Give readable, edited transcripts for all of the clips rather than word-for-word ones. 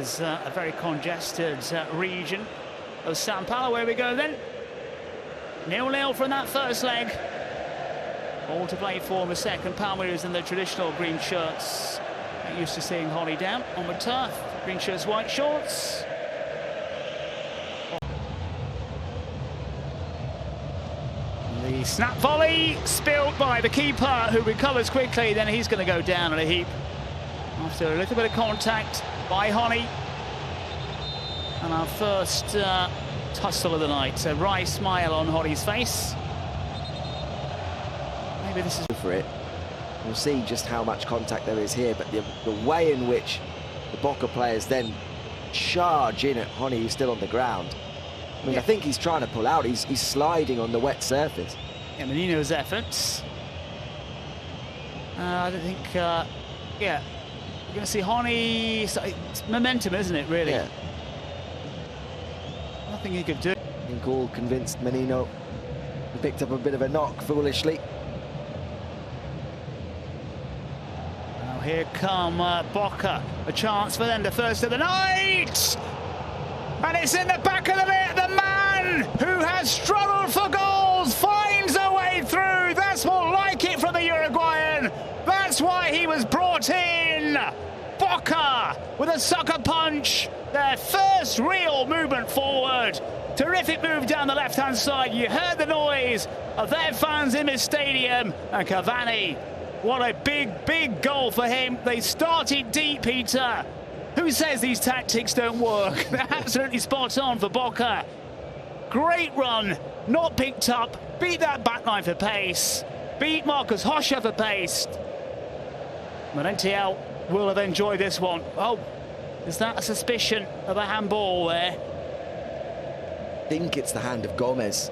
is a very congested region of Sao Paulo. Where we go then. 0-0 from that first leg. All to play for in the second. Palmeiras in the traditional green shirts. Get used to seeing Holly down on the turf. Green shirts, white shorts. The snap volley spilled by the keeper, who recovers quickly. Then he's going to go down in a heap after a little bit of contact by Honey. And our first tussle of the night. A wry smile on Honey's face. Maybe this is for it. We'll see just how much contact there is here, but the way in which the Boca players then charge in at Honey, who's still on the ground. I mean, yeah. I think he's trying to pull out. He's sliding on the wet surface. Yeah, Menino's efforts. I don't think, yeah, you're going to see Honey. It's momentum, isn't it, really? Yeah. Nothing he could do. I think all convinced Menino. He picked up a bit of a knock, foolishly. Now here come Boca. A chance for them, the first of the night! And it's in the back of the net. The man who has struggled for goals finds a way through. That's more like it from the Uruguayan. That's why he was brought in. Boca with a sucker punch. Their first real movement forward. Terrific move down the left-hand side. You heard the noise of their fans in this stadium. And Cavani, what a big goal for him. They started deep, Peter. Who says these tactics don't work? They're absolutely spot on for Boca. Great run, not picked up. Beat that backline for pace. Beat Marcus Rocha for pace. Merentiel will have enjoyed this one. Oh, is that a suspicion of a handball there? I think it's the hand of Gomez.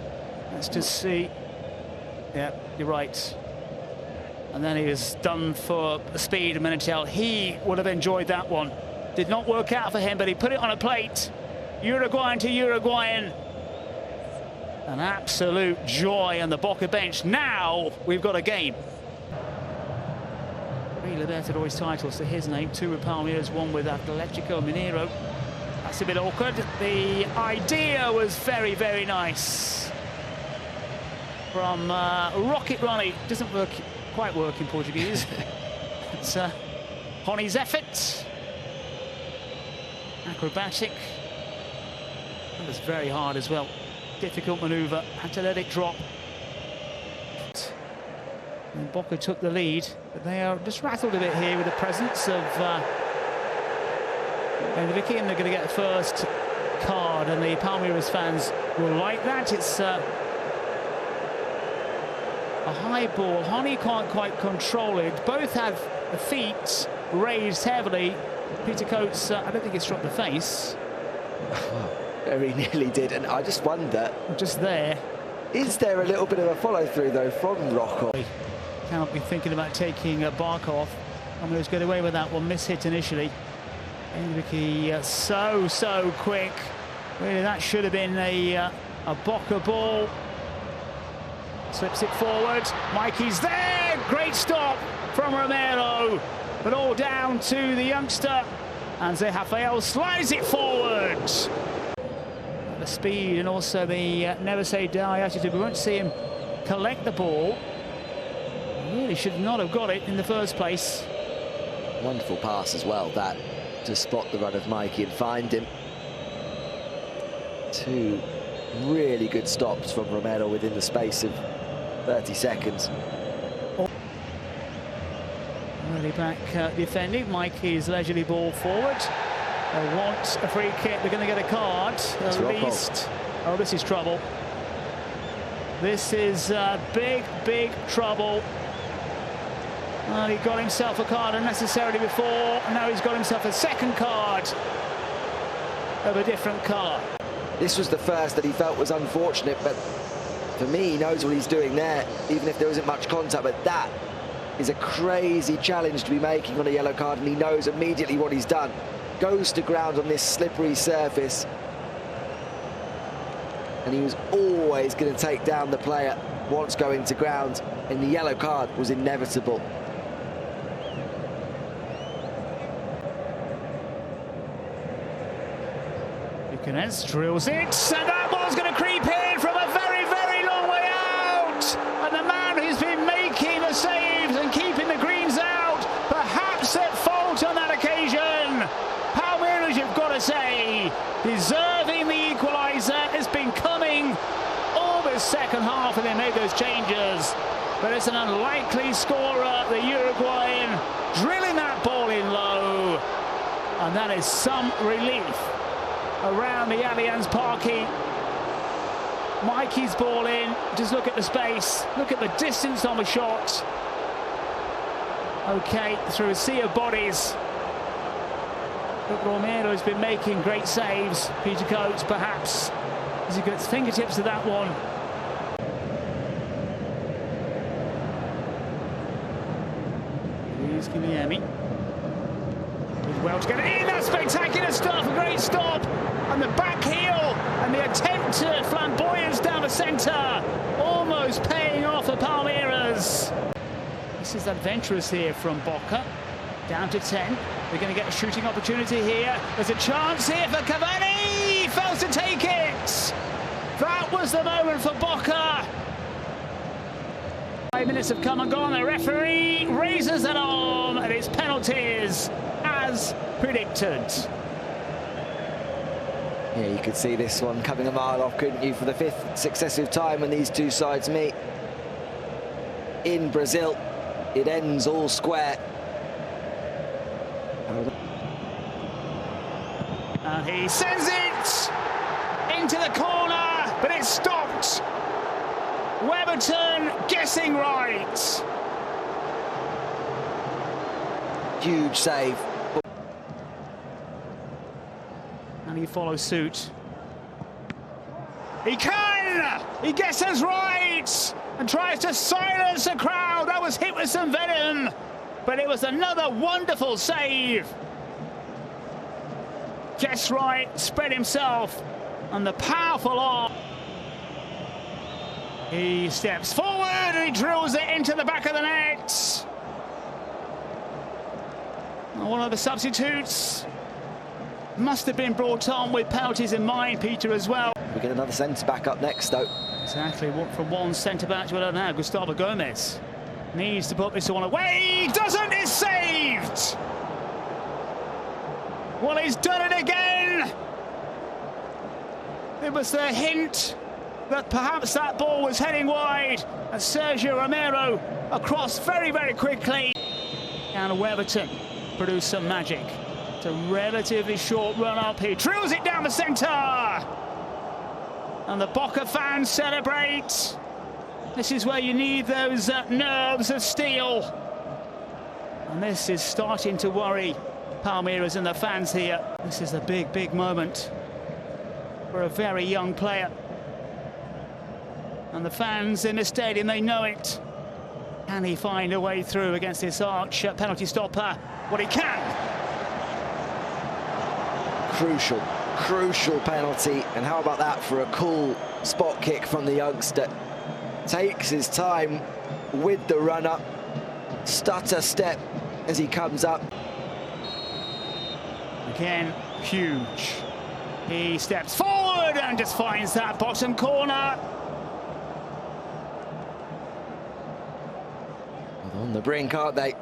Let's just see. Yeah, you're right. And then he was done for speed. Merentiel, he would have enjoyed that one. Did not work out for him, but he put it on a plate. Uruguayan to Uruguayan. An absolute joy on the Boca bench. Now we've got a game. 3 Libertadores titles to his name. 2 with Palmeiras, 1 with Atlético Mineiro. That's a bit awkward. The idea was very nice. From Rocket Ronnie. Doesn't quite work in Portuguese. It's Honey's effort. Acrobatic. That was very hard as well. Difficult manoeuvre. Had to let it drop. And Boca took the lead, but they are just rattled a bit here with the presence of Enrique, and they're going to get the first card, and the Palmeiras fans will like that. It's a high ball. Honey can't quite control it. Both have the feet raised heavily. Peter Coates, I don't think it struck the face. Very nearly did, and I just wonder... Just there. Is there a little bit of a follow-through, though, from Rocco? Can't be thinking about taking Barca off. Palmeiras get away with that one. Miss-hit initially. Enrique, so quick. Really, that should have been a Boca ball. Slips it forward. Mikey's there. Great stop from Romero. But all down to the youngster. And Zé Rafael slides it forward. The speed and also the never say die attitude. We won't see him collect the ball. He really should not have got it in the first place. Wonderful pass as well, that, to spot the run of Mikey and find him. 2 really good stops from Romero within the space of 30 seconds. Early back defending. Mikey's leisurely ball forward. They want a free kick. They're going to get a card at least. Oh, this is trouble. This is big trouble. Well, he got himself a card unnecessarily before, and now he's got himself a second card of a different colour. This was the first that he felt was unfortunate, but for me, he knows what he's doing there, even if there isn't much contact. But that is a crazy challenge to be making on a yellow card, and he knows immediately what he's done. Goes to ground on this slippery surface, and he was always going to take down the player once going to ground, and the yellow card was inevitable. Buchanez drills it, and that ball's going to creep in from a very, very long way out. And the man who's been making the saves and keeping the greens out, perhaps at fault on that occasion. Palmeiras, you've got to say, deserving the equaliser. Has been coming all the second half, and they made those changes. But it's an unlikely scorer, the Uruguayan, drilling that ball in low. And that is some relief around the Allianz Parque. Mikey's ball in. Just look at the space. Look at the distance on the shot. Okay, through a sea of bodies. But Romero's been making great saves. Peter Coates, perhaps, as he gets fingertips to that one. Here's Guilherme. Well to get it in, that's spectacular stuff, a great stop, and the back heel, and the attempt at flamboyance down the centre, almost paying off for Palmeiras. This is adventurous here from Boca, down to 10, they're going to get a shooting opportunity here, there's a chance here for Cavani, fails to take it, that was the moment for Boca. 5 minutes have come and gone, the referee raises that arm, and it's penalties. As predicted. Yeah, you could see this one coming a mile off, couldn't you, for the 5th successive time when these two sides meet in Brazil. It ends all square. And he sends it into the corner, but it's stopped. Weberton guessing right. Huge save. And he follows suit. He can! He guesses right! And tries to silence the crowd. That was hit with some venom. But it was another wonderful save. Guess right, spread himself. And the powerful arm. He steps forward and he drills it into the back of the net. One of the substitutes must have been brought on with penalties in mind, Peter, as well. We get another centre-back up next, though. Exactly, from one centre-back to another now. Gustavo Gomez needs to put this one away. Doesn't, it's saved! Well, he's done it again! It was the hint that perhaps that ball was heading wide, and Sergio Romero across very, very quickly. And Weberton produced some magic. It's a relatively short run up. He drills it down the centre. And the Boca fans celebrate. This is where you need those nerves of steel. And this is starting to worry Palmeiras and the fans here. This is a big, big moment for a very young player. And the fans in the stadium, they know it. Can he find a way through against this arch penalty stopper? What he can. Crucial penalty. And how about that for a cool spot kick from the youngster? Takes his time with the run-up. Stutter step as he comes up. Again, huge. He steps forward and just finds that bottom corner. On the brink, aren't they?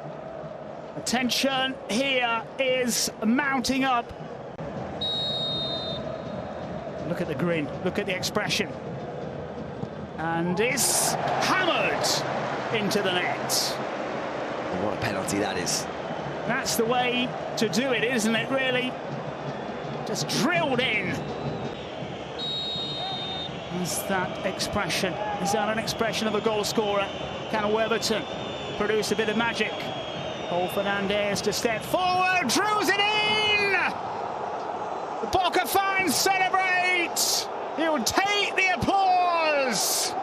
Attention here is mounting up. Look at the grin, look at the expression. And it's hammered into the net. Oh, what a penalty that is. That's the way to do it, isn't it, really? Just drilled in. Is that expression? Is that an expression of a goal scorer? Can Weberton produce a bit of magic? Paul Fernandez to step forward, drills it in! The Boca fans celebrate! He'll take the applause!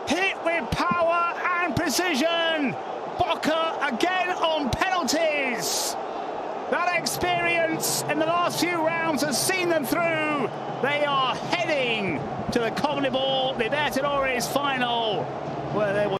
Hit with power and precision! Boca again on penalties! That experience in the last few rounds has seen them through. They are heading to the Copa Libertadores final, where they will